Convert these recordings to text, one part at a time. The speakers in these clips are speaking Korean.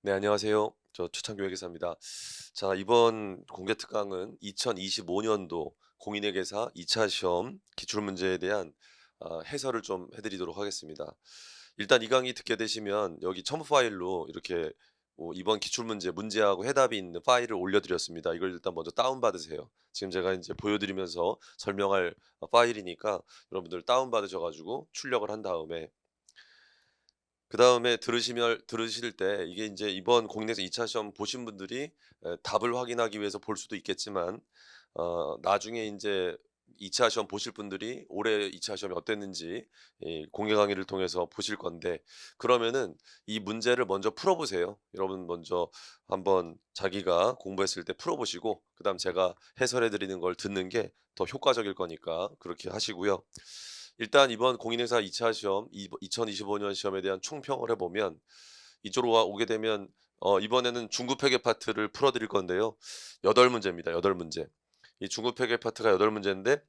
네, 안녕하세요. 저 최창규회계사입니다. 자, 이번 공개 특강은 2025년도 공인회계사 2차 시험 기출문제에 대한 해설을 좀 해드리도록 하겠습니다. 일단 이 강의 듣게 되시면 여기 첨부 파일로 이렇게 이번 기출문제 문제하고 해답이 있는 파일을 올려드렸습니다. 이걸 일단 먼저 다운받으세요. 지금 제가 이제 보여드리면서 설명할 파일이니까 여러분들 다운받으셔가지고 출력을 한 다음에 그다음에 들으실 때 이게 이제 이번 공인중개사 2차 시험 보신 분들이 답을 확인하기 위해서 볼 수도 있겠지만 나중에 이제2차 시험 보실 분들이 올해 2차 시험이 어땠는지 이 공개 강의를 통해서 보실 건데, 그러면은 이 문제를 먼저 풀어 보세요. 여러분 먼저 한번 자기가 공부했을 때 풀어 보시고 그다음 제가 해설해 드리는 걸 듣는 게 더 효과적일 거니까 그렇게 하시고요. 일단 이번 공인회사 2차 시험 2025년 시험에 대한 총평을 해 보면, 이쪽으로 오게 되면 이번에는 중급 회계 파트를 풀어 드릴 건데요. 8문제입니다. 8문제. 이 중급 회계 파트가 8문제인데,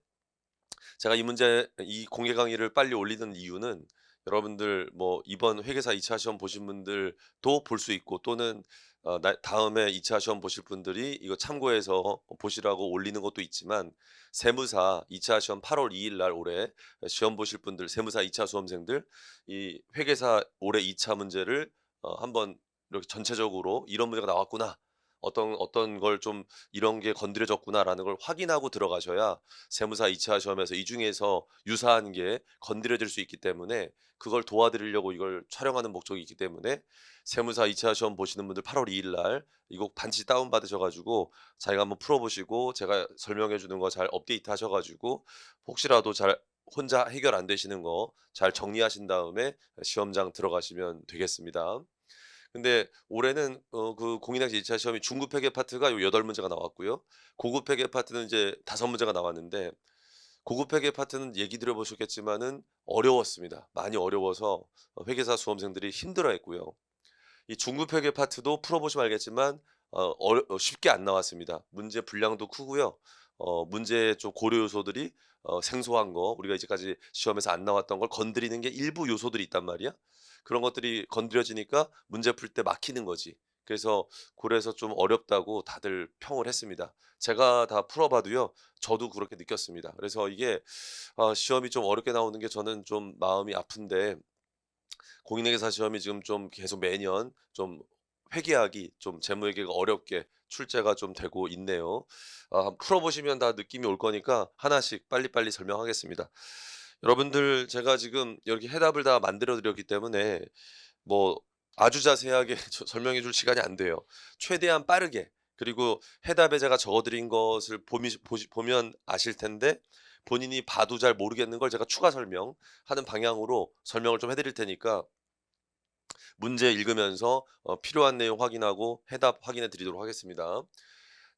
제가 이 공개 강의를 빨리 올리는 이유는 여러분들 뭐 이번 회계사 2차 시험 보신 분들도 볼 수 있고, 또는 다음에 2차 시험 보실 분들이 이거 참고해서 보시라고 올리는 것도 있지만, 세무사 2차 시험 8월 2일 날 올해 시험 보실 분들, 세무사 2차 수험생들 이 회계사 올해 2차 문제를 한번 이렇게 전체적으로 '이런 문제가 나왔구나. 어떤 걸 좀 이런 게 건드려졌구나.'라는 걸 확인하고 들어가셔야 세무사 2차 시험에서 이 중에서 유사한 게 건드려질 수 있기 때문에, 그걸 도와드리려고 이걸 촬영하는 목적이 있기 때문에, 세무사 2차 시험 보시는 분들 8월 2일 날 이거 반드시 다운 받으셔 가지고 자기가 한번 풀어 보시고 제가 설명해 주는 거 잘 업데이트 하셔 가지고, 혹시라도 잘 혼자 해결 안 되시는 거 잘 정리하신 다음에 시험장 들어가시면 되겠습니다. 근데 올해는 그 공인학시 2차 시험이 중급 회계 파트가 요 8문제가 나왔고요. 고급 회계 파트는 이제 5문제가 나왔는데, 고급 회계 파트는 얘기 들어보셨겠지만은 어려웠습니다. 많이 어려워서 회계사 수험생들이 힘들어했고요. 이 중급 회계 파트도 풀어보시면 알겠지만 쉽게 안 나왔습니다. 문제 분량도 크고요. 문제의 좀 고려 요소들이 생소한 거, 우리가 이제까지 시험에서 안 나왔던 걸 건드리는 게 일부 요소들이 있단 말이야. 그런 것들이 건드려지니까 문제 풀 때 막히는 거지. 그래서 좀 어렵다고 다들 평을 했습니다. 제가 다 풀어 봐도요, 저도 그렇게 느꼈습니다. 그래서 이게 시험이 좀 어렵게 나오는 게 저는 좀 마음이 아픈데, 공인회계사 시험이 지금 좀 계속 매년 좀 회계하기, 좀 재무회계가 어렵게 출제가 좀 되고 있네요. 풀어보시면 다 느낌이 올 거니까 하나씩 빨리빨리 설명하겠습니다. 여러분들 제가 지금 이렇게 해답을 다 만들어 드렸기 때문에 뭐 아주 자세하게 설명해 줄 시간이 안 돼요. 최대한 빠르게, 그리고 해답에 제가 적어 드린 것을 보면 아실 텐데, 본인이 봐도 잘 모르겠는 걸 제가 추가 설명하는 방향으로 설명을 좀 해 드릴 테니까 문제 읽으면서 필요한 내용 확인하고 해답 확인해 드리도록 하겠습니다.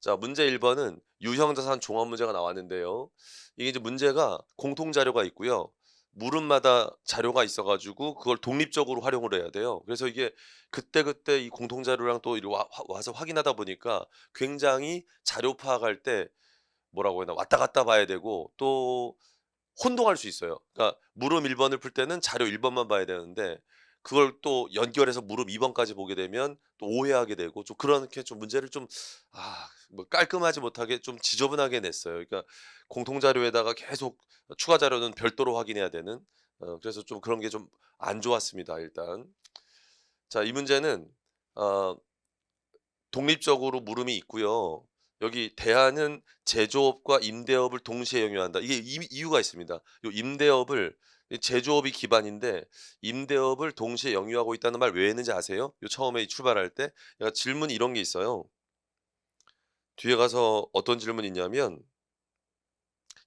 자, 문제 1번은 유형자산 종합 문제가 나왔는데요. 이게 이제 문제가 공통 자료가 있고요. 물음마다 자료가 있어 가지고 그걸 독립적으로 활용을 해야 돼요. 그래서 이게 그때그때 이 공통 자료랑 또 이리 와서 확인하다 보니까 굉장히 자료 파악할 때 뭐라고 해야 되나, 왔다 갔다 봐야 되고 또 혼동할 수 있어요. 그러니까 물음 1 번을 풀 때는 자료 1 번만 봐야 되는데, 그걸 또 연결해서 물음 2 번까지 보게 되면 또 오해하게 되고, 좀 그렇게 좀 문제를 좀 뭐 깔끔하지 못하게 좀 지저분하게 냈어요. 그러니까 공통 자료에다가 계속 추가 자료는 별도로 확인해야 되는, 그래서 좀 그런 게 좀 안 좋았습니다, 일단. 자, 이 문제는 어 독립적으로 물음이 있고요. 여기 대안은 제조업과 임대업을 동시에 영위한다. 이게 이유가 있습니다. 요 임대업을, 이 제조업이 기반인데 임대업을 동시에 영위하고 있다는 말 왜 했는지 아세요? 요 처음에 출발할 때 얘가 질문이 이런 게 있어요. 뒤에 가서 어떤 질문이 있냐면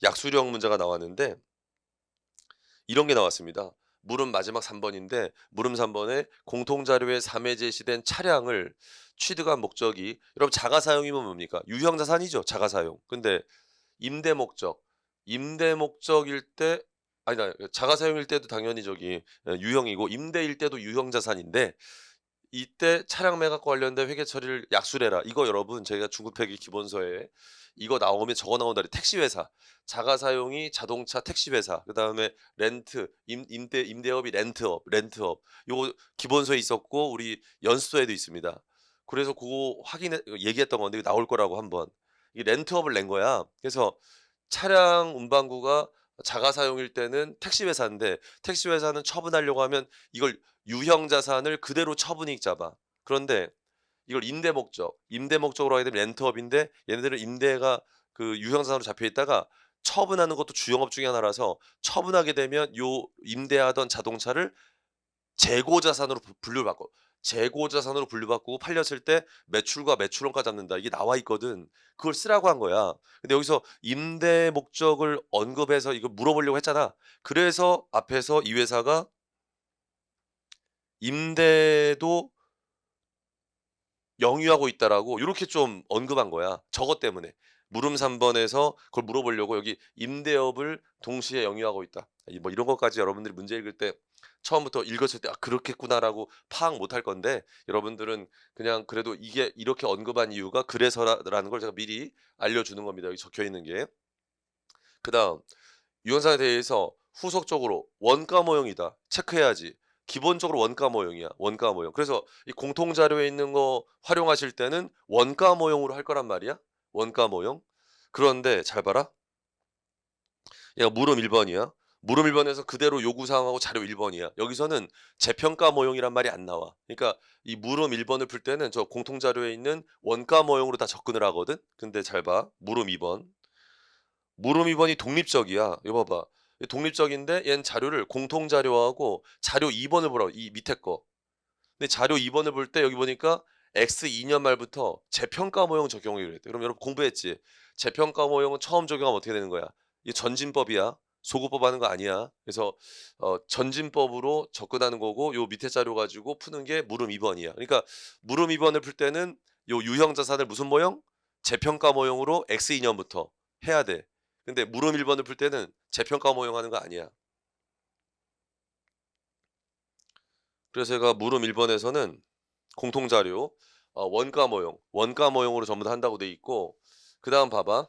약수령 문제가 나왔는데 이런 게 나왔습니다. 물음 마지막 3 번인데, 물음 3 번에 공통 자료에 3회 제시된 차량을 취득한 목적이, 여러분 자가 사용이면 뭡니까? 유형 자산이죠, 자가 사용. 근데 임대 목적, 임대 목적일 때, 아니다. 자가 사용일 때도 당연히 유형이고 임대일 때도 유형 자산인데, 이때 차량 매각과 관련된 회계 처리를 약술해라. 이거 여러분 제가 중급회계 기본서에 이거 나오면 적어 나온다. 택시 회사, 자가 사용이 자동차 택시 회사, 그다음에 렌트, 임대업이 렌트업. 요거 기본서에 있었고 우리 연수서에도 있습니다. 그래서 그거 확인해 얘기했던 건데 이거 나올 거라고 한번. 이 렌트업을 낸 거야. 그래서 차량 운반구가 자가 사용일 때는 택시 회사인데 택시 회사는 처분하려고 하면 이걸 유형 자산을 그대로 처분이익 잡아. 그런데 이걸 임대 목적으로 하게 되면 렌트업인데 얘네들은 임대가 그 유형 자산으로 잡혀 있다가 처분하는 것도 주영업 중에 하나라서 처분하게 되면 요 임대하던 자동차를 재고 자산으로 분류받고 재고 자산으로 분류받고 팔렸을 때 매출과 매출원가 잡는다. 이게 나와 있거든. 그걸 쓰라고 한 거야. 근데 여기서 임대 목적을 언급해서 이거 물어보려고 했잖아. 그래서 앞에서 이 회사가 임대도 영위하고 있다라고 요렇게 좀 언급한 거야. 저것 때문에. 물음 3 번에서 그걸 물어보려고 여기 임대업을 동시에 영위하고 있다. 뭐 이런 것까지 여러분들이 문제 읽을 때 처음부터 읽었을 때 '아 그렇겠구나.'라고 파악 못할 건데 여러분들은 그냥 그래도 이게 이렇게 언급한 이유가 그래서라는 걸 제가 미리 알려주는 겁니다, 여기 적혀 있는 게. 그다음 유형사에 대해서 후속적으로 원가 모형이다. 체크해야지. 기본적으로 원가 모형이야. 원가 모형. 그래서 이 공통 자료에 있는 거 활용하실 때는 원가 모형으로 할 거란 말이야. 원가 모형. 그런데 잘 봐라. 얘가 물음 1번이야. 물음 1번에서 그대로 요구 사항하고 자료 1번이야. 여기서는 재평가 모형이란 말이 안 나와. 그러니까 이 물음 1번을 풀 때는 저 공통 자료에 있는 원가 모형으로 다 접근을 하거든. 근데 잘 봐. 물음 2번. 물음 2번이 독립적이야. 이거 봐봐. 독립적인데 얘는 자료를 공통 자료하고 자료 2번을 보라고. 이 밑에 거. 근데 자료 2번을 볼 때 여기 보니까 X 2년 말부터 재평가 모형 적용하기로 했대. 그럼 여러분 공부했지? 재평가 모형은 처음 적용하면 어떻게 되는 거야? 이게 전진법이야. 소구법 하는 거 아니야. 그래서 전진법으로 접근하는 거고 요 밑에 자료 가지고 푸는 게 물음 2번이야. 그러니까 물음 2번을 풀 때는 요 유형 자산을 무슨 모형? 재평가 모형으로 X 2년부터 해야 돼. 근데 물음 1번을 풀 때는 재평가 모형 하는 거 아니야. 그래서 제가 물음 1번에서는 공통 자료 원가 모형으로 전부 다 한다고 돼 있고 그다음 봐봐.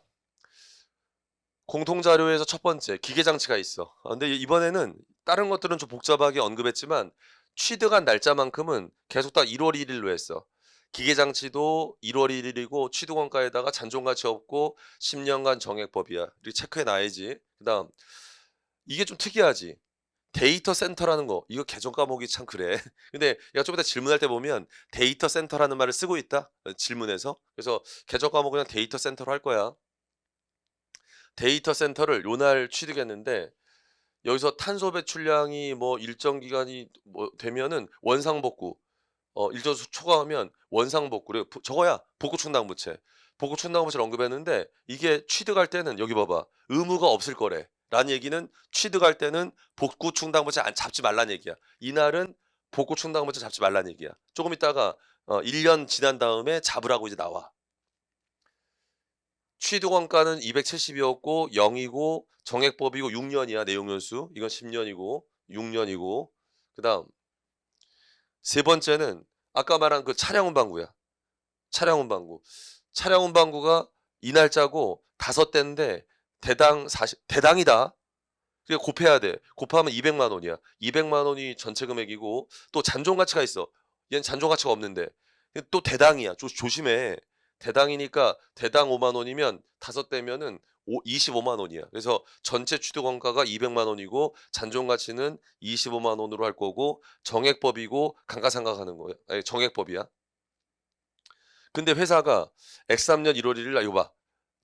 공통 자료에서 첫 번째 기계 장치가 있어. 근데 이번에는 다른 것들은 좀 복잡하게 언급했지만 취득한 날짜만큼은 계속 다 1월 1일로 했어. 기계 장치도 1월 1일이고 취득 원가에다가 잔존 가치 없고 10년간 정액법이야. 이렇게 체크해 놔야지. 그다음 이게 좀 특이하지. 데이터 센터라는 거 이거 개정 과목이 참 그래. 근데 얘가 좀 이따 질문할 때 보면 데이터 센터라는 말을 쓰고 있다. 질문에서. 그래서 개정 과목은 그냥 데이터 센터로 할 거야. 데이터 센터를 요날 취득했는데 여기서 탄소 배출량이 뭐 일정 기간이 뭐 되면은 원상복구 일정 수 초과하면 원상복구 그래 저거야 복구 충당부채. 복구 충당부채를 언급했는데 이게 취득할 때는 여기 봐봐. 의무가 없을 거래. 라는 얘기는 취득할 때는 복구 충당부채 안 잡지 말라는 얘기야. 이날은 복구 충당부채 잡지 말라는 얘기야. 조금 있다가 1년 지난 다음에 잡으라고 이제 나와. 취득 원가는 270이었고 0이고 정액법이고 6년이야 내용 연수. 이건 10년이고 6년이고 그다음 세 번째는 아까 말한 그 차량 운반구야. 차량 운반구. 차량 운반구가 이 날짜고 5대인데 대당 40 대당이다. 그러니까 곱해야 돼. 곱하면 200만 원이야. 200만 원이 전체 금액이고 또 잔존 가치가 있어. 얘는 잔존 가치가 없는데 또 대당이야. 조심해. 대당이니까 대당 5만 원이면 5대면은 25만 원이야. 그래서 전체 취득 원가가 200만 원이고 잔존 가치는 25만 원으로 할 거고 정액법이고 감가상각하는 거야. 아니, 정액법이야. 근데 회사가 X3년 1월 1일 날 이거 봐.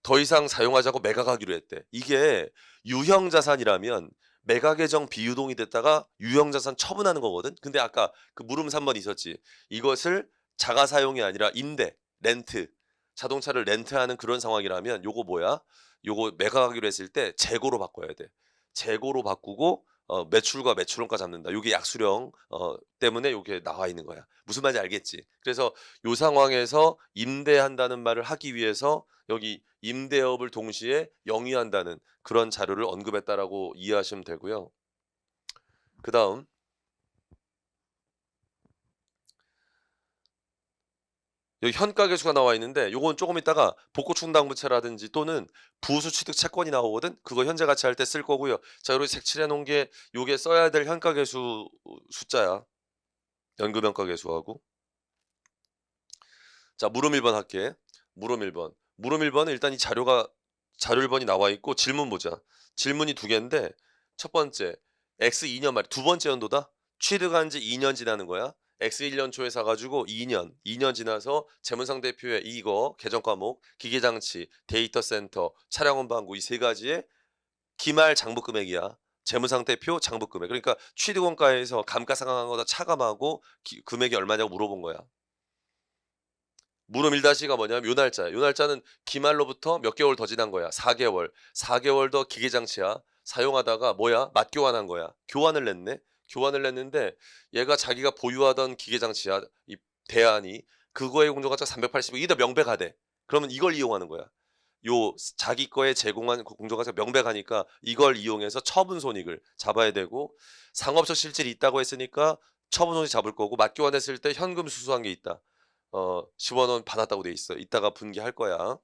더 이상 사용하자고 매각하기로 했대. 이게 유형 자산이라면 매각 예정 비유동이 됐다가 유형 자산 처분하는 거거든. 근데 아까 그 물음 3번 있었지. 이것을 자가 사용이 아니라 임대, 렌트, 자동차를 렌트하는 그런 상황이라면 요거 뭐야? 요거 매각하기로 했을 때 재고로 바꿔야 돼. 재고로 바꾸고 매출과 매출원가 잡는다. 요게 약수령 때문에 요게 나와 있는 거야. 무슨 말인지 알겠지? 그래서 요 상황에서 임대한다는 말을 하기 위해서 여기 임대업을 동시에 영위한다는 그런 자료를 언급했다라고 이해하시면 되고요. 그다음 여기 현가계수가 나와 있는데 요건 조금 있다가 복구충당부채라든지 또는 부수취득 채권이 나오거든. 그거 현재 가치할 때 쓸 거고요. 자, 여기 색칠해 놓은 게 요게 써야 될 현가계수 숫자야. 연금현가계수하고. 자, 물음 1번 할게. 물음 1번. 물음 1번은 일단 이 자료 1번이 나와 있고 질문 보자. 질문이 두 개인데 첫 번째 X 2년 말이 두 번째 연도다. 취득한 지 2년 지나는 거야. X 1년 초에 사가지고 2년 지나서 재무상대표에 이거 계정 과목, 기계장치, 데이터 센터, 차량원 방구 이 세 가지의 기말 장부 금액이야. 재무상태표 장부 금액. 그러니까 취득원가에서 감가상각한 거다 차감하고 금액이 얼마냐고 물어본 거야. 물음 1-가 뭐냐면 요 날짜야. 요 날짜는 기말로부터 몇 개월 더 지난 거야. 4개월. 4개월 더 기계장치야. 사용하다가 뭐야? 맞교환한 거야. 교환을 냈네. 교환을 냈는데 얘가 자기가 보유하던 기계장치야. 이 대안이. 그거의 공정가치가 380억. 이게 더 명백하대. 그러면 이걸 이용하는 거야. 요 자기 거에 제공한 그 공정가치가 명백하니까 이걸 이용해서 처분 손익을 잡아야 되고 상업적 실질이 있다고 했으니까 처분 손익 잡을 거고 맞교환했을 때 현금 수수한 게 있다. 10원 원 받았다고 돼 있어. 이따가 분기할 거야.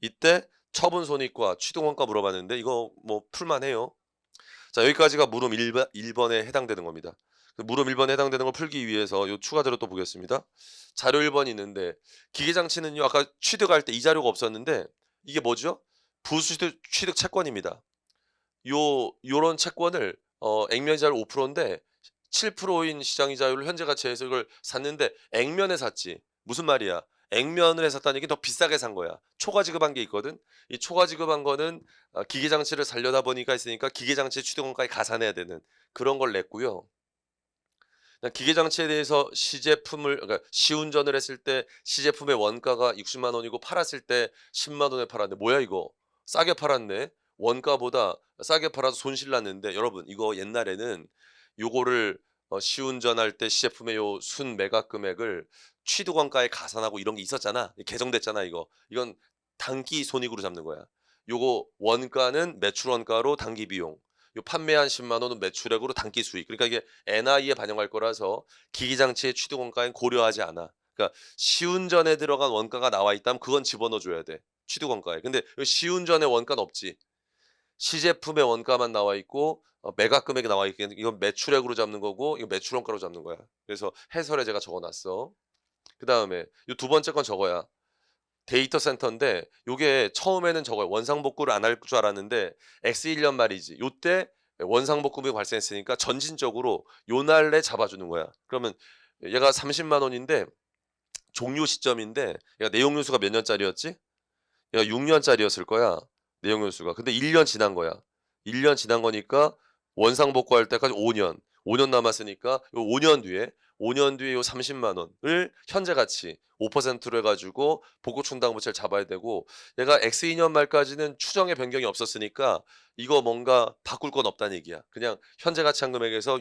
이때 처분 손익과 취득원가 물어봤는데 이거 뭐 풀만 해요. 자, 여기까지가 물음 1번에 해당되는 겁니다. 물음 1번에 해당되는 걸 풀기 위해서 요 추가 자료 또 보겠습니다. 자료 1번이 있는데 기계장치는요. 아까 취득할 때 이 자료가 없었는데 이게 뭐죠? 부수취득 취득 채권입니다. 요런 채권을 액면이자율 5%인데 7%인 시장이자율을 현재 가치에서 이걸 샀는데 액면에 샀지. 무슨 말이야? 액면을 해 샀다는 얘기는 더 비싸게 산 거야. 초과 지급한 게 있거든. 이 초과 지급한 거는 기계 장치를 살려다 보니까 있으니까 기계 장치 취득원가에 가산해야 되는 그런 걸 냈고요. 그냥 기계 장치에 대해서 시제품을 그러니까 시운전을 했을 때 시제품의 원가가 60만 원이고 팔았을 때 10만 원에 팔았네. 뭐야 이거? 싸게 팔았네. 원가보다 싸게 팔아서 손실 났는데 여러분 이거 옛날에는 요거를 시운전할 때 시제품의 요 순 매각 금액을 취득원가에 가산하고 이런 게 있었잖아. 개정됐잖아 이거. 이건 단기 손익으로 잡는 거야. 요거 원가는 매출 원가로 단기 비용. 요 판매한 10만 원은 매출액으로 단기 수익. 그러니까 이게 NI에 반영할 거라서 기기장치의 취득 원가엔 고려하지 않아. 그러니까 시운전에 들어간 원가가 나와 있다면 그건 집어넣어 줘야 돼. 취득 원가에. 근데 시운전의 원가는 없지. 시제품의 원가만 나와 있고 매각 금액이 나와 있기 때문에 이건 매출액으로 잡는 거고 이거 매출 원가로 잡는 거야. 그래서 해설에 제가 적어 놨어. 그다음에 요 두 번째 건 저거야. 데이터 센터인데 요게 처음에는 저거야. 원상복구를 안 할 줄 알았는데 X1년 말이지. 요때 원상복구금이 발생했으니까 전진적으로 요 날에 잡아주는 거야. 그러면 얘가 30만 원인데 종료 시점인데 얘가 내용 요수가 몇 년짜리였지? 얘가 6년짜리였을 거야. 내용 요수가. 근데 1년 지난 거야. 1년 지난 거니까 원상복구할 때까지 5년. 5년 남았으니까 요 5년 뒤에 요 30만 원을 현재 가치 5%로 해가지고 복구충당부채를 잡아야 되고 얘가 X 2년 말까지는 추정의 변경이 없었으니까 이거 뭔가 바꿀 건 없다는 얘기야. 그냥 현재 가치 한 금액에서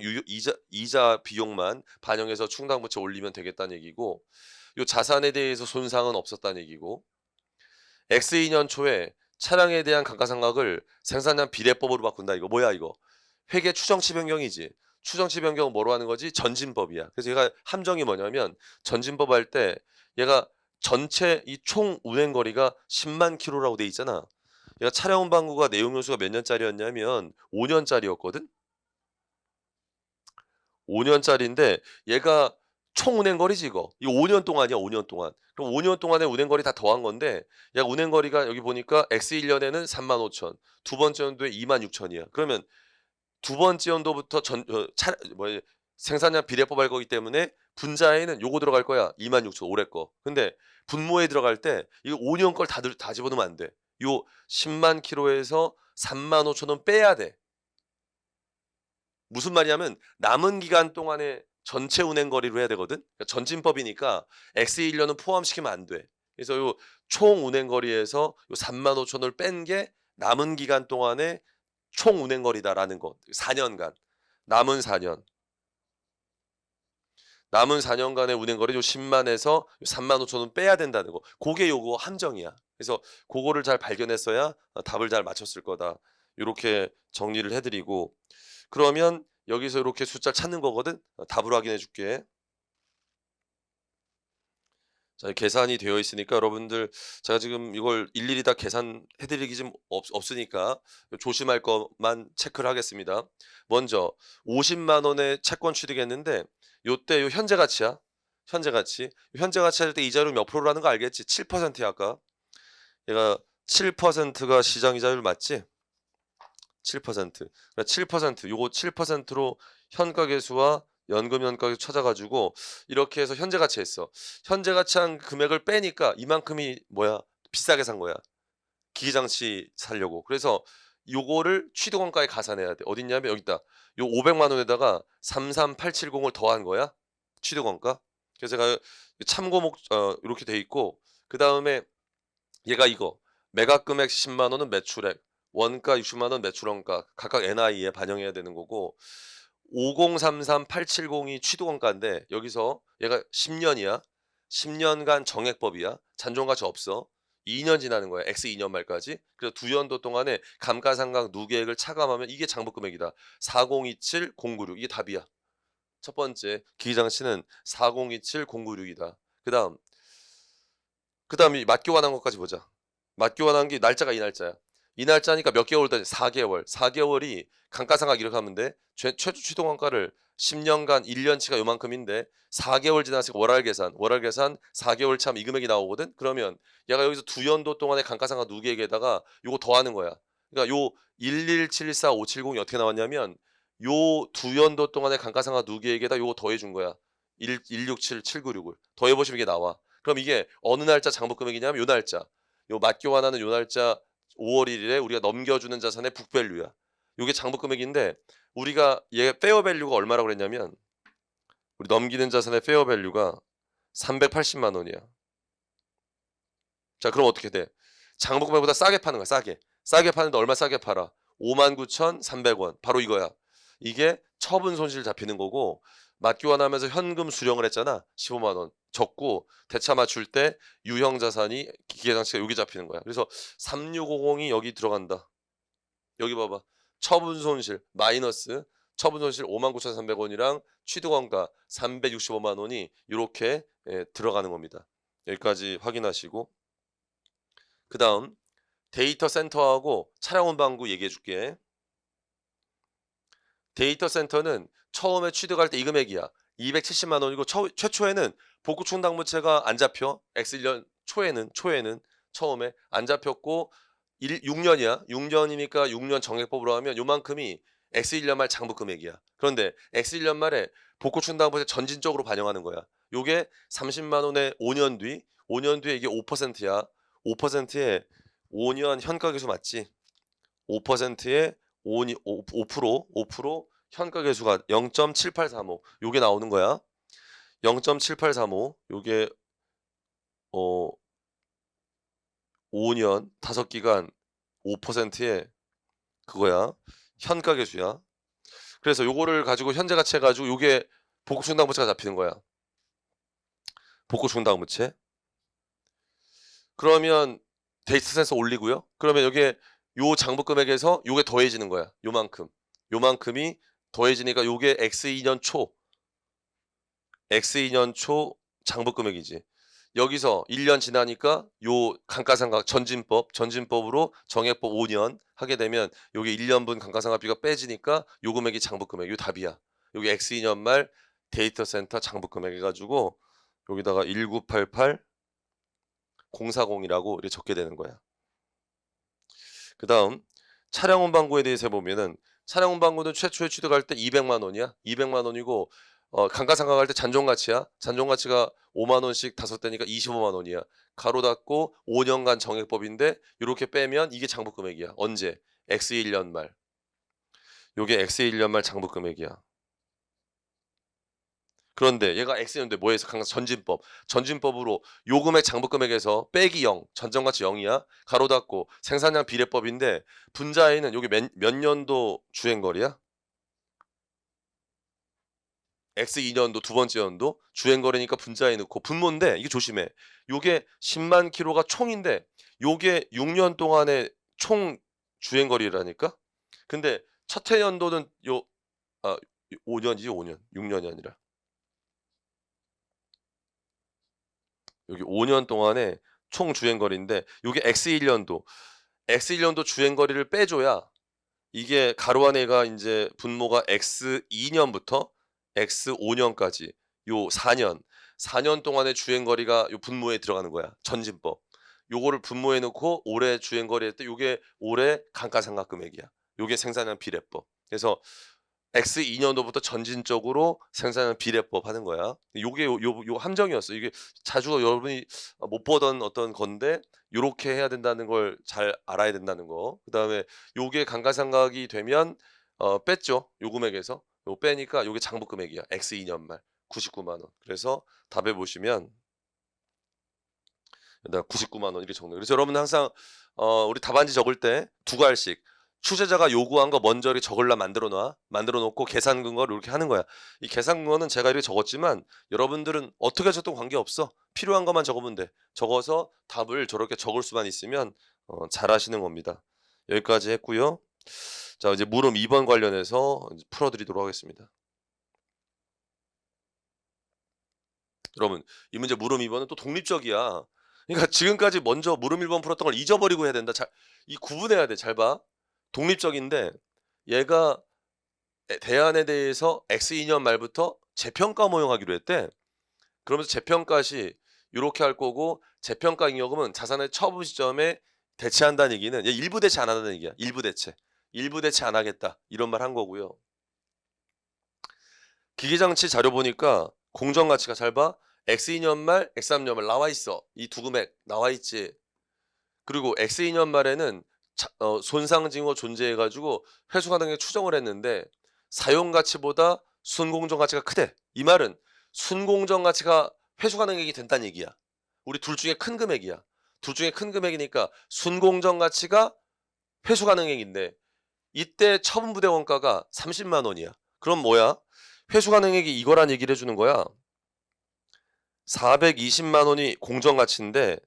이자 비용만 반영해서 충당부채 올리면 되겠다는 얘기고 요 자산에 대해서 손상은 없었다는 얘기고 X 2년 초에 차량에 대한 감가상각을 생산량 비례법으로 바꾼다. 이거 뭐야 이거? 회계 추정치 변경이지. 추정치 변경은 뭐로 하는 거지? 전진법이야. 그래서 얘가 함정이 뭐냐면 전진법 할 때 얘가 전체 이 총 운행 거리가 10만 킬로라고 돼 있잖아. 얘가 차량 운반구가 내용 요소가 몇 년짜리였냐면 5년짜리였거든. 5년짜리인데 얘가 총 운행 거리지 이거. 이거 5년 동안이야 5년 동안. 그럼 5년 동안의 운행 거리 다 더한 건데 약 운행 거리가 여기 보니까 X1년에는 35,000, 두 번째 연도에 26,000이야. 그러면 두 번째 연도부터 생산량 비례법 할 거기 때문에 분자에는 요거 들어갈 거야. 26,000 올해 거. 근데 분모에 들어갈 때 이거 5년 걸 다 집어넣으면 안 돼. 요 10만 킬로에서 35,000원 빼야 돼. 무슨 말이냐면 남은 기간 동안에 전체 운행 거리로 해야 되거든. 그러니까 전진법이니까 X1년은 포함시키면 안 돼. 그래서 요 총 운행 거리에서 요 35,000원을 뺀 게 남은 기간 동안의 총 운행 거리다라는 거. 4년간. 남은 4년. 남은 4년간의 운행 거리 요 10만에서 35,000원 빼야 된다는 거. 그게 요거 함정이야. 그래서 그거를 잘 발견했어야 답을 잘 맞췄을 거다. 요렇게 정리를 해 드리고 그러면 여기서 이렇게 숫자를 찾는 거거든. 답을 확인해 줄게. 자, 계산이 되어 있으니까 여러분들, 제가 지금 이걸 일일이 다 계산해 드리기 좀 없으니까 조심할 것만 체크를 하겠습니다. 먼저 50만 원의 채권 취득했는데, 요때 요 현재 가치야. 현재 가치. 현재 가치 할 때 이자율 몇 프로라는 거 알겠지? 7%야 아까. 얘가 7%가 시장 이자율 맞지? 7%. 그러니까 7%, 요거 7%로 현가 계수와 연금 현가 계수 찾아가지고 이렇게 해서 현재 가치 했어. 현재 가치한 금액을 빼니까 이만큼이 뭐야? 비싸게 산 거야. 기기장치 사려고. 그래서 요거를 취득원가에 가산해야 돼. 어딨냐면 여기 있다. 요 500만 원에다가 33870을 더한 거야. 취득원가. 그래서 제가 참고목 요렇게 돼 있고, 그다음에 얘가 이거 매각 금액 10만 원은 매출액, 원가 60만 원 매출원가 각각 NI에 반영해야 되는 거고, 5033870이 취득원가인데 여기서 얘가 10년이야. 10년간 정액법이야. 잔존가치 없어. 2년 지나는 거야. X 2년 말까지. 그래서 두 연도 동안에 감가상각 누계액을 차감하면 이게 장부금액이다. 4027096 이게 답이야. 첫 번째 기기장치는 4027096이다. 그다음 이 맞교환한 것까지 보자. 맞교환한 게 날짜가 이 날짜야. 이 날짜니까 몇 개월 더 4개월. 4개월이 감가상각 이렇게 하면 돼. 최초 취득원가를 10년간 1년치가 요만큼인데 4개월 지났으니까 월할 계산 4개월 참 이 금액이 나오거든. 그러면 얘가 여기서 두 연도 동안의 감가상각 누계액에다가 요거 더하는 거야. 그러니까 요 1174570이 어떻게 나왔냐면 요 두 연도 동안의 감가상각 누계액에다 요거 더해 준 거야. 167796을 더해 보시면 이게 나와. 그럼 이게 어느 날짜 장부금액이냐면 요 날짜. 요 맞교환하는 요 날짜 5월 1일에 우리가 넘겨주는 자산의 북밸류야. 요게 장부금액인데 우리가 얘 페어밸류가 얼마라고 그랬냐면 우리 넘기는 자산의 페어밸류가 380만 원이야. 자, 그럼 어떻게 돼? 장부금액보다 싸게 파는 거야. 싸게 파는데 얼마 싸게 팔아? 59,300원. 바로 이거야. 이게 처분 손실 잡히는 거고, 맞교환하면서 현금 수령을 했잖아. 15만 원. 적고 대차 맞출 때 유형 자산이 기계장치가 여기 잡히는 거야. 그래서 3650이 여기 들어간다. 여기 봐봐. 처분 손실 마이너스 처분 손실 59,300원이랑 취득원가 365만 원이 이렇게 들어가는 겁니다. 여기까지 확인하시고, 그다음 데이터 센터하고 차량 운반구 얘기해 줄게. 데이터 센터는 처음에 취득할 때 이 금액이야. 270만 원이고 최초에는 복구 충당부채가 안 잡혀. X1년 초에는 처음에 안 잡혔고 6년이야. 6년이니까 6년 정액법으로 하면 요만큼이 X1년 말 장부 금액이야. 그런데 X1년 말에 복구 충당부채 전진적으로 반영하는 거야. 요게 30만 원에 5년 뒤에 이게 5%야. 5%에 5년 현가 계수 맞지? 5%에 5% 현가 계수가 0.7835 요게 나오는 거야. 0.7835 요게 어 5년 5기간 5%에 그거야. 현가 계수야. 그래서 요거를 가지고 현재 가치 해 가지고 요게 복구 충당부채가 잡히는 거야. 복구 충당부채. 그러면 데이터 센서 올리고요. 그러면 여기에 요 장부 금액에서 요게 더해지는 거야. 요만큼. 요만큼이 더해지니까 요게 X2년 초 장부 금액이지. 여기서 1년 지나니까 요 감가상각 전진법으로 정액법 5년 하게 되면 요게 1년분 감가상각비가 빼지니까 요 금액이 장부 금액. 요 답이야. 요게 X2년 말 데이터 센터 장부 금액 해 가지고 여기다가 1988 040이라고 이렇게 적게 되는 거야. 그다음 차량 운반구에 대해서 보면은 차량 운반구는 최초에 취득할 때 200만 원이야. 200만 원이고 감가상각할 때 잔존가치야. 잔존가치가 5만 원씩 5대니까 25만 원이야. 가로 닫고 5년간 정액법인데 이렇게 빼면 이게 장부 금액이야. 언제? X1년 말. 요게 X1년 말 장부 금액이야. 그런데 얘가 X년인데 뭐해서 전진법. 전진법으로 요금액 장부금액에서 빼기 0, 전정가치 0이야. 가로 닫고 생산량 비례법인데 분자에는 요게 몇 년도 주행거리야? X2년도 두 번째 연도 주행거리니까 분자에 넣고 분모인데 이게 조심해. 요게 10만 킬로가 총인데 요게 6년 동안의 총 주행거리라니까? 근데 첫 해 연도는 5년이지 5년. 6년이 아니라. 여기 5년 동안의 총 주행거리인데 요게 X1년도 주행거리를 빼줘야 이게 가로 안에가 인제 분모가 X2년부터 X5년까지 요 4년 동안의 주행거리가 요 분모에 들어가는 거야, 전진법. 요거를 분모해 놓고 올해 주행거리 할 때 요게 올해 감가상각 금액이야. 요게 생산량 비례법. 그래서 X2년도부터 전진적으로 생산량 비례법 하는 거야. 요게 요 함정이었어. 이게 자주 여러분이 못 보던 어떤 건데 요렇게 해야 된다는 걸 잘 알아야 된다는 거. 그다음에 요게 감가상각이 되면 뺐죠. 요 금액에서. 요 빼니까 요게 장부 금액이야. X2년 말 99만 원. 그래서 답에 보시면 여기다가 99만 원 이렇게 적는 거예요. 그래서 여러분 항상 우리 답안지 적을 때 두 갈씩 출제자가 요구한 거 먼저 이렇게 적을라 만들어 놔. 만들어 놓고 계산 근거를 이렇게 하는 거야. 이 계산 근거는 제가 이렇게 적었지만 여러분들은 어떻게 적든 관계없어. 필요한 것만 적으면 돼. 적어서 답을 저렇게 적을 수만 있으면 잘하시는 겁니다. 여기까지 했고요. 자, 이제 물음 2번 관련해서 이제 풀어 드리도록 하겠습니다. 여러분, 이 문제 물음 2번은 또 독립적이야. 그러니까 지금까지 먼저 물음 1번 풀었던 걸 잊어버리고 해야 된다. 이 구분해야 돼. 잘 봐. 독립적인데 얘가 대안에 대해서 X2년 말부터 재평가 모형하기로 했대. 그러면서 재평가시 요렇게 할 거고 재평가 잉여금은 자산의 처분 시점에 대체한다는 얘기는 얘 일부 대체 안 한다는 얘기야. 일부 대체. 일부 대체 안 하겠다. 이런 말 한 거고요. 기계장치 자료 보니까 공정가치가 잘 봐. X2년 말, X3년 말 나와 있어. 이 두 금액 나와 있지. 그리고 X2년 말에는 손상 징후 존재해 가지고 회수 가능에 추정을 했는데 사용 가치보다 순공정 가치가 크대. 이 말은 순공정 가치가 회수 가능액이 된다는 얘기야. 우리 둘 중에 큰 금액이야. 둘 중에 큰 금액이니까 순공정 가치가 회수 가능액인데 이때 처분 부대 원가가 30만 원이야. 그럼 뭐야? 회수 가능액이 이거란 얘기를 해주는 거야. 420만 원이 공정 가치인데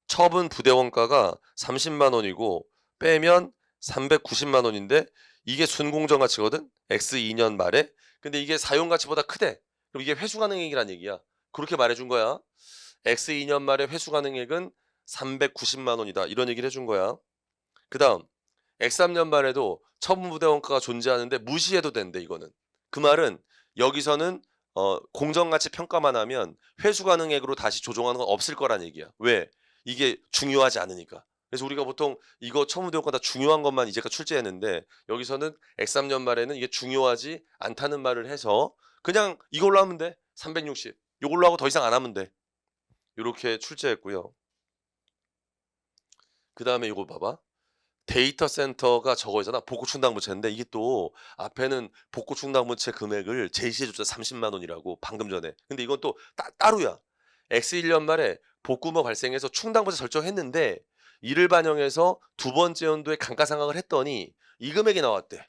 처분 부대 원가가 30만 원이고 빼면 390만 원인데 이게 순공정 가치거든. X2년 말에. 근데 이게 사용 가치보다 크대. 그럼 이게 회수 가능액이란 얘기야. 그렇게 말해 준 거야. X2년 말에 회수 가능액은 390만 원이다. 이런 얘기를 해준 거야. 그다음 X3년 말에도 처분 부대 원가가 존재하는데 무시해도 된대 이거는. 그 말은 여기서는 공정 가치 평가만 하면 회수 가능액으로 다시 조정하는 건 없을 거란 얘기야. 왜? 이게 중요하지 않으니까. 그래서 우리가 보통 이거 처분 부대 원가 다 중요한 것만 이제까지 출제했는데 여기서는 X3년 말에는 이게 중요하지 않다는 말을 해서 그냥 이걸로 하면 돼. 360. 이걸로 하고 더 이상 안 하면 돼. 이렇게 출제했고요. 그다음에 이거 봐봐. 데이터 센터가 저거잖아. 복구 충당 부채인데 이게 또 앞에는 복구 충당 부채 금액을 제시해 줬잖아. 30만 원이라고 방금 전에. 근데 이건 또 따로야. X1년 말에 복구모 발생해서 충당 부채 설정했는데 이를 반영해서 두 번째 연도에 감가상각을 했더니 이 금액이 나왔대.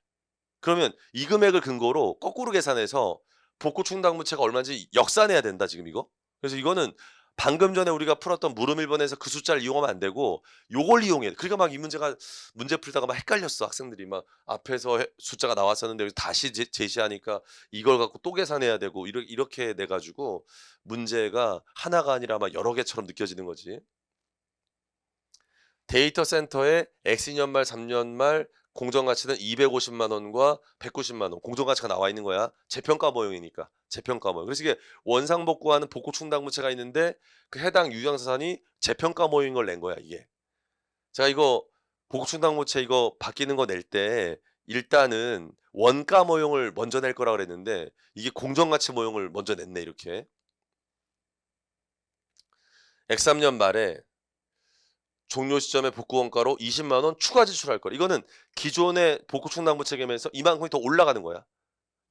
그러면 이 금액을 근거로 거꾸로 계산해서 복구 충당 부채가 얼마인지 역산해야 된다 지금 이거. 그래서 이거는 방금 전에 우리가 풀었던 물음 1번에서 그 숫자를 이용하면 안 되고 요걸 이용해. 그러니까 막 이 문제가 문제 풀다가 막 헷갈렸어. 학생들이 막 앞에서 숫자가 나왔었는데 다시 제시하니까 이걸 갖고 또 계산해야 되고 이렇게 돼 가지고 문제가 하나가 아니라 막 여러 개처럼 느껴지는 거지. 데이터 센터에 X년 말, 3년 말 공정 가치는 250만 원과 190만 원 공정 가치가 나와 있는 거야. 재평가 모형이니까. 재평가 모형. 그래서 이게 원상 복구하는 복구 충당 부채가 있는데 그 해당 유형 자산이 재평가 모형인 걸 낸 거야, 이게. 제가 이거 복구 충당 부채 이거 바뀌는 거 낼 때 일단은 원가 모형을 먼저 낼 거라 그랬는데 이게 공정 가치 모형을 먼저 냈네, 이렇게. X3년 말에 종료 시점에 복구 원가로 20만 원 추가 지출할 거. 이거는 기존의 복구 충당부 책임에서 이만큼이 더 올라가는 거야.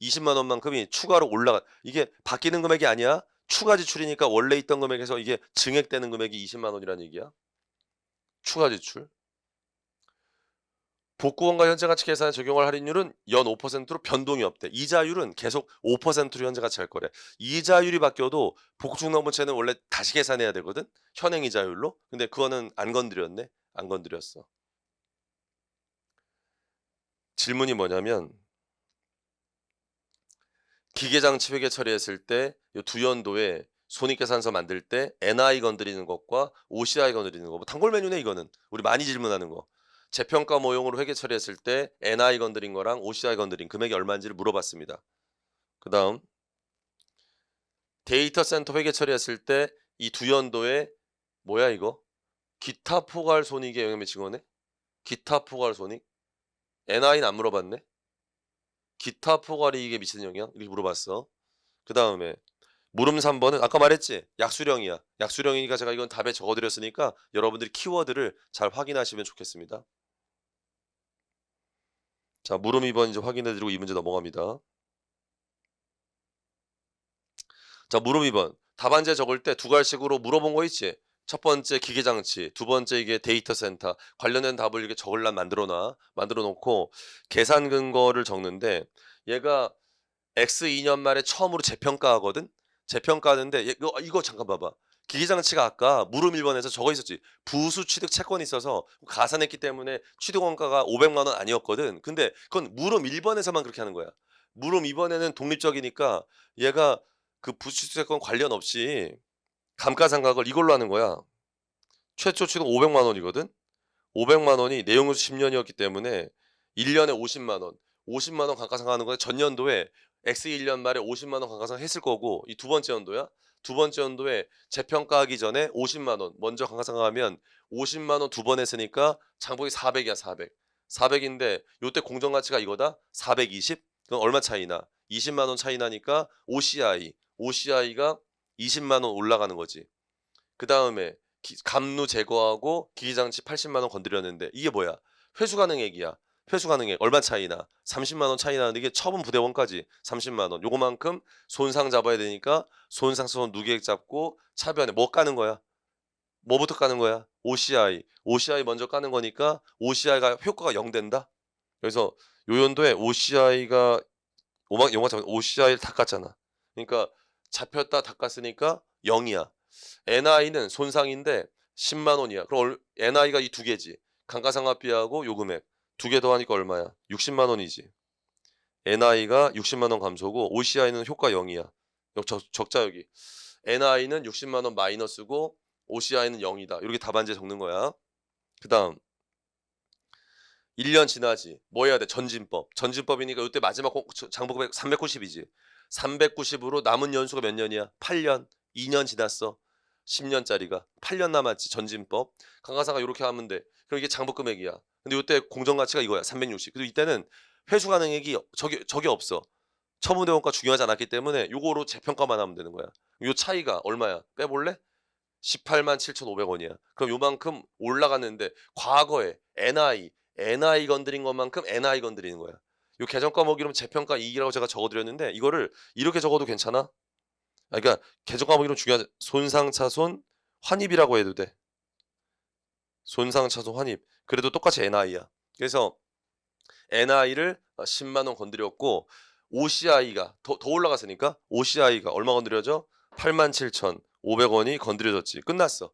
20만 원만큼이 추가로 올라가. 이게 바뀌는 금액이 아니야. 추가 지출이니까 원래 있던 금액에서 이게 증액되는 금액이 20만 원이라는 얘기야. 추가 지출. 복구원가 현재가치 계산에 적용할 할인율은 연 5%로 변동이 없대. 이자율은 계속 5%로 현재가치 할 거래. 이자율이 바뀌어도 복구충당부채는 원래 다시 계산해야 되거든. 현행 이자율로. 근데 그거는 안 건드렸네. 안 건드렸어. 질문이 뭐냐면 기계장치 회계 처리했을 때 이 두 연도에 손익계산서 만들 때 NI 건드리는 것과 OCI 건드리는 거. 뭐 단골 메뉴네 이거는. 우리 많이 질문하는 거. 재평가 모형으로 회계 처리했을 때 NI 건드린 거랑 OCI 건드린 금액이 얼마인지를 물어봤습니다. 그다음 데이터 센터 회계 처리했을 때 이 두 연도에 뭐야 이거? 기타 포괄 손익에 영향 미친 거네? 기타 포괄 손익? NI는 안 물어봤네? 기타 포괄 이익에 미치는 영향? 이렇게 물어봤어. 그 다음에 물음 3번은 아까 말했지? 약수령이야. 약수령이니까 제가 이건 답에 적어드렸으니까 여러분들이 키워드를 잘 확인하시면 좋겠습니다. 자, 물음 2번 이제 확인해드리고 이 문제 넘어갑니다. 자, 물음 2번. 답안지에 적을 때 두 갈식으로 물어본 거 있지? 첫 번째 기계장치, 두 번째 이게 데이터 센터 관련된 답을 이렇게 적을란 만들어 놓고 계산 근거를 적는데 얘가 X 2년 말에 처음으로 재평가하거든? 재평가하는데 이거 잠깐 봐봐. 기계장치가 아까 물음 1번에서 적어 있었지. 부수 취득 채권이 있어서 가산했기 때문에 취득 원가가 500만 원 아니었거든. 근데 그건 물음 1번에서만 그렇게 하는 거야. 물음 2번에는 독립적이니까 얘가 그 부수 취득 채권 관련 없이 감가상각을 이걸로 하는 거야. 최초 취득 500만 원이거든. 500만 원이 내용수 10년이었기 때문에 1년에 50만 원. 50만 원 감가상각하는 거야. 전년도에 X 1년 말에 50만 원 감가상각 했을 거고 이 두 번째 연도야. 두 번째 연도에 재평가하기 전에 50만 원 먼저 감가상각하면 50만 원 두 번 했으니까 장복이 400이야, 400. 400인데 요때 공정가치가 이거다. 420. 그럼 얼마 차이나? 20만 원 차이 나니까 OCI. OCI가 20만 원 올라가는 거지. 그다음에 감루 제거하고 기기장치 80만 원 건드렸는데 이게 뭐야? 회수 가능액이야. 회수 가능액 얼마 차이나? 30만 원 차이 나는데 이게 처분 부대원까지 30만 원. 요거만큼 손상 잡아야 되니까 손상수선 누계액 잡고 차변에 뭐 까는 거야? 뭐부터 까는 거야? OCI. OCI 먼저 까는 거니까 OCI가 효과가 0 된다. 그래서 요 연도에 OCI가 영화 잡 OCI를 다 깠잖아. 그러니까 잡혔다 다 깠으니까 0이야. NI는 손상인데 10만 원이야. 그럼 NI가 이 두 개지. 감가상각비하고 요금액. 두 개 더하니까 얼마야? 60만 원이지. NI가 60만 원 감소고 OCI는 효과 0이야. 적자 여기. NI는 60만 원 마이너스고 OCI는 0이다. 이렇게 답안지에 적는 거야. 그다음 1년 지나지. 뭐 해야 돼? 전진법. 전진법이니까 이때 마지막 장부금액 390이지. 390으로 남은 연수가 몇 년이야? 8년. 2년 지났어. 10년짜리가 8년 남았지. 전진법. 감가상각 이렇게 하면 돼. 그럼 이게 장부금액이야. 근데 이때 공정가치가 이거야. 360. 그리고 이때는 회수 가능액이 저게 없어. 처분대원가 중요하지 않았기 때문에 요거로 재평가만 하면 되는 거야. 요 차이가 얼마야? 빼볼래? 18만 7,500원이야. 그럼 요만큼 올라갔는데 과거에 NI 건드린 것만큼 NI 건드리는 거야. 요 계정 과목이름 재평가 이익이라고 제가 적어드렸는데 이거를 이렇게 적어도 괜찮아? 그러니까 계정 과목이름 중요하지. 손상차손 환입이라고 해도 돼. 손상차손 환입. 그래도 똑같이 NI야. 그래서 NI를 10만 원 건드렸고 OCI가 더 올라갔으니까 OCI가 얼마 건드려져? 87,500원이 건드려졌지. 끝났어.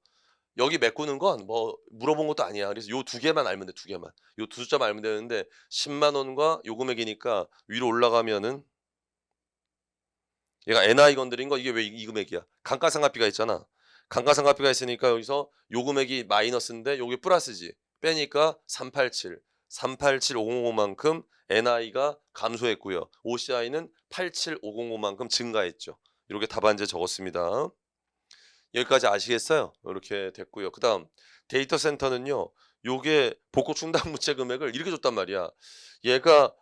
여기 메꾸는 건 뭐 물어본 것도 아니야. 그래서 요 두 개만 알면 돼. 두 개만. 요 두 숫자만 알면 되는데 10만 원과 요 금액이니까 위로 올라가면은 얘가 NI 건드린 거 이게 왜 이 금액이야? 감가상각비가 있잖아. 감가상각비가 있으니까 여기서 요 금액이 마이너스인데 요게 플러스지. 빼니까 387,505만큼 NI가 감소했고요. OCI는 87505만큼 증가했죠. 이렇게 답안지에 적었습니다. 여기까지 아시겠어요? 이렇게 됐고요. 그다음 데이터 센터는요. 요게 복구 충당 무채 금액을 이렇게 줬단 말이야. 얘가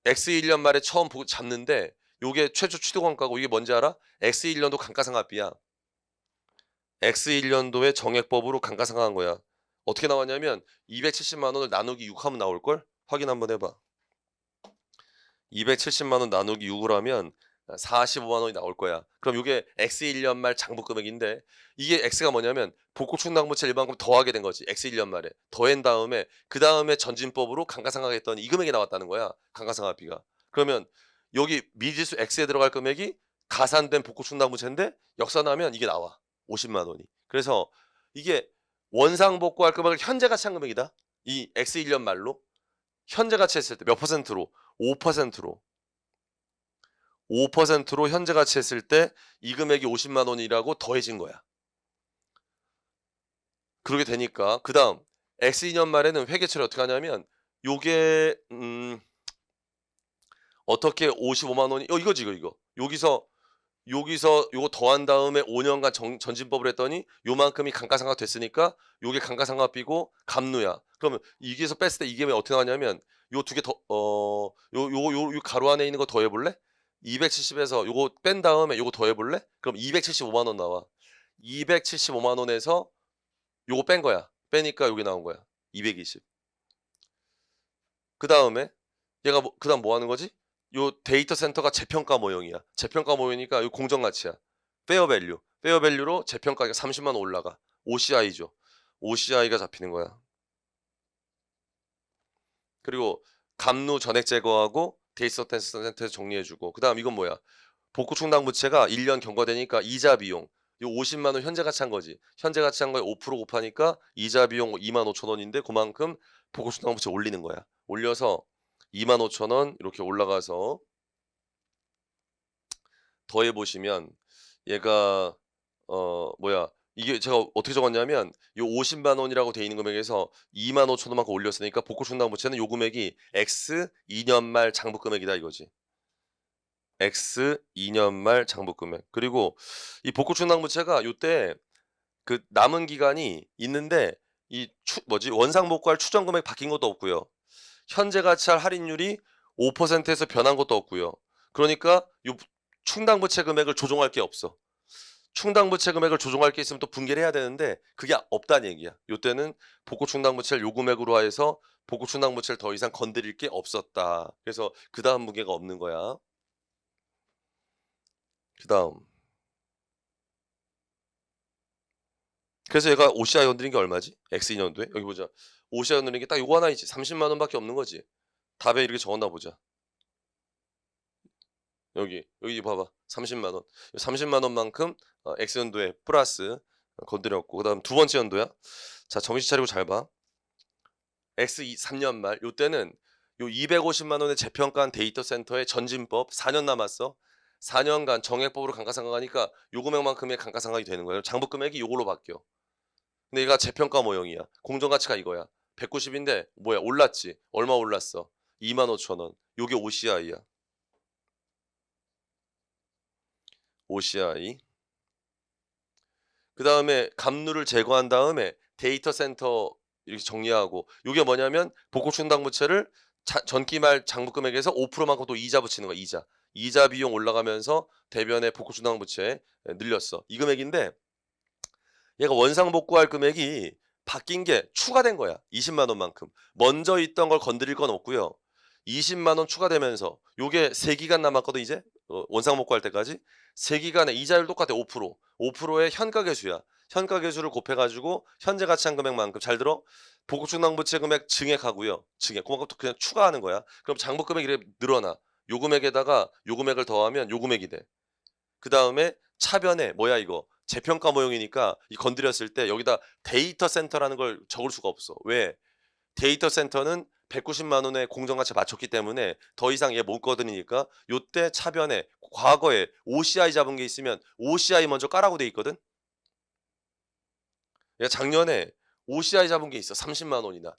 X 1년 말에 처음 잡는데 요게 최초 취득 원가고 이게 뭔지 알아? X 1년도 감가상각비야. X 1년도에 정액법으로 감가상각한 거야. 어떻게 나왔냐면 270만 원을 나누기 6 하면 나올 걸? 확인 한번 해 봐. 270만 원 나누기 6을 하면 45만 원이 나올 거야. 그럼 이게 X 1년 말 장부 금액인데 이게 X가 뭐냐면 복구 충당부채 일반금 더하게 된 거지. X 1년 말에 더한 다음에 그 다음에 전진법으로 감가상각했더니 이 금액이 나왔다는 거야. 감가상각비가. 그러면 여기 미지수 X에 들어갈 금액이 가산된 복구 충당부채인데 역산하면 이게 나와. 50만 원이. 그래서 이게 원상 복구할 금액을 현재 가치한 금액이다. 이 X 1년 말로 현재 가치 했을 때 몇 퍼센트로? 5%로. 5%로 현재 가치 했을 때 이 금액이 50만 원이라고 더해진 거야. 그렇게 되니까 그다음 X 2년 말에는 회계 처리 어떻게 하냐면 요게 어떻게 55만 원이 이거지 이거. 여기서 요거 더한 다음에 5년간 전진법을 했더니 요만큼이 감가상각 됐으니까 요게 감가상각비고 감누야. 그러면 여기서 뺐을 때 이게 어떻게 나왔냐면 요 두 개 더 요 가로 안에 있는 거 더해 볼래? 270에서 요거 뺀 다음에 요거 더해 볼래? 그럼 275만 원 나와. 275만 원에서 요거 뺀 거야. 빼니까 요게 나온 거야. 220. 그다음에 얘가 그다음 뭐 하는 거지? 요 데이터 센터가 재평가 모형이야. 재평가 모형이니까 요 공정 가치야. 페어 밸류. 페어 밸류로 재평가가 30만 원 올라가. OCI죠. OCI가 잡히는 거야. 그리고 감루 전액 제거하고 데이터 센터에서 정리해 주고. 그다음 이건 뭐야? 복구 충당 부채가 1년 경과되니까 이자 비용. 요 50만 원 현재 가치 한 거지. 현재 가치 한 거에 5% 곱하니까 이자 비용 2만 5천 원인데 그만큼 복구 충당 부채 올리는 거야. 올려서 2만 5천 원 이렇게 올라가서 더해 보시면 얘가 뭐야 이게 제가 어떻게 적었냐면 요 50만 원이라고 돼 있는 금액에서 2만 5천 원만큼 올렸으니까 복구 충당 부채는 요 금액이 X 2년 말 장부 금액이다 이거지. X 2년 말 장부 금액. 그리고 이 복구 충당 부채가 요때 그 남은 기간이 있는데 이 원상 복구할 추정 금액 바뀐 것도 없고요. 현재 가치할 할인율이 5%에서 변한 것도 없고요. 그러니까 요 충당 부채 금액을 조정할 게 없어. 충당 부채 금액을 조정할 게 있으면 또 분개를 해야 되는데 그게 없다는 얘기야. 요때는 복구 충당 부채를 요 금액으로 해서 복구 충당 부채를 더 이상 건드릴 게 없었다. 그래서 그다음 무게가 없는 거야. 그다음 그래서 얘가 OCI 건드린 게 얼마지? X2년도에? 여기 보자. OCI 건드린 게 딱 요거 하나 있지. 30만 원밖에 없는 거지. 답에 이렇게 적었나 보자. 여기 봐봐. 30만 원. 30만 원만큼 X연도에 플러스 건드렸고 그다음 두 번째 연도야. 자 정신 차리고 잘 봐. X 3년 말 요때는 요 250만 원의 재평가한 데이터 센터의 전진법 4년 남았어. 4년간 정액법으로 감가상각하니까 요 금액만큼의 감가상각이 되는 거예요. 장부 금액이 요걸로 바뀌어. 근데 얘가 재평가 모형이야. 공정가치가 이거야. 190인데 뭐야 올랐지. 얼마 올랐어? 2만 5천 원. 요게 OCI야. OCI. 그 다음에 감루를 제거한 다음에 데이터 센터 이렇게 정리하고 요게 뭐냐면 복구 충당 부채를 전기 말 장부 금액에서 5%만큼 또 이자 붙이는 거야. 이자 비용 올라가면서 대변의 복구 충당 부채 늘렸어. 이 금액인데 얘가 원상 복구할 금액이 바뀐 게 추가된 거야. 20만 원만큼. 먼저 있던 걸 건드릴 건 없고요. 20만 원 추가되면서 요게 3기간 남았거든 이제. 원상 복구할 때까지. 3기간에 이자율 똑같아. 5%. 5%의 현가 계수야. 현가 계수를 곱해 가지고 현재 가치한 금액만큼 잘 들어. 복구 충당 부채 금액 증액하고요. 증액. 그만큼 또 그냥 추가하는 거야. 그럼 장부 금액이 이렇게 늘어나. 요 금액에다가 요 금액을 더하면 요 금액이 돼. 그다음에 차변에 뭐야 이거 재평가 모형이니까 이 건드렸을 때 여기다 데이터 센터라는 걸 적을 수가 없어. 왜? 데이터 센터는 190만 원의 공정가치 맞췄기 때문에 더 이상 얘 못 거드니까 요때 차변에 과거에 OCI 잡은 게 있으면 OCI 먼저 까라고 돼 있거든. 얘가 작년에 OCI 잡은 게 있어. 30만 원이나.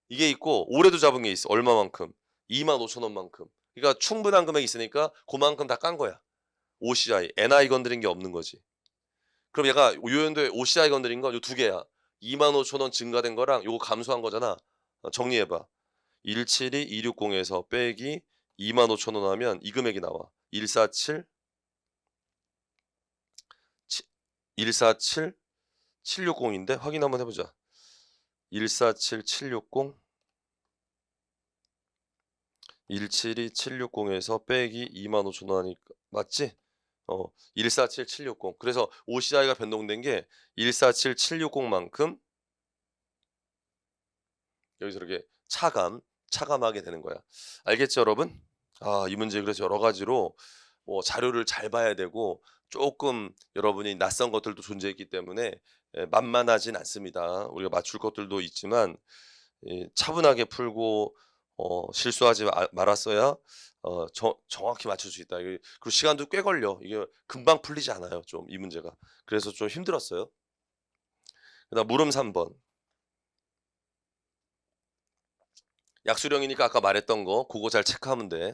이게 있고 올해도 잡은 게 있어. 얼마만큼? 2만 5천 원만큼. 그러니까 충분한 금액이 있으니까 그만큼 다 깐 거야. OCI, NI 건드린 게 없는 거지. 그럼 얘가 요 연도에 OCI 건드린 건 요 두 개야. 2만 5천 원 증가된 거랑 요거 감소한 거잖아. 정리해 봐. 172 260에서 빼기 2만 5천 원 하면 이 금액이 나와. 147 147 760인데 확인 한번 해 보자. 147 760 172 760에서 빼기 2만 5천 원 하니까 맞지? 147 760. 그래서 OCI가 변동된 게 147 760만큼 여기서 이렇게 차감하게 되는 거야. 알겠죠, 여러분? 이 문제 그래서 여러 가지로 자료를 잘 봐야 되고 조금 여러분이 낯선 것들도 존재했기 때문에 만만하진 않습니다. 우리가 맞출 것들도 있지만 차분하게 풀고 실수하지 말았어야 정확히 맞출 수 있다. 이게 그리고 시간도 꽤 걸려. 이게 금방 풀리지 않아요 좀 이 문제가. 그래서 좀 힘들었어요. 그다음 물음 3 번. 약수령이니까 아까 말했던 거 고거 잘 체크하면 돼.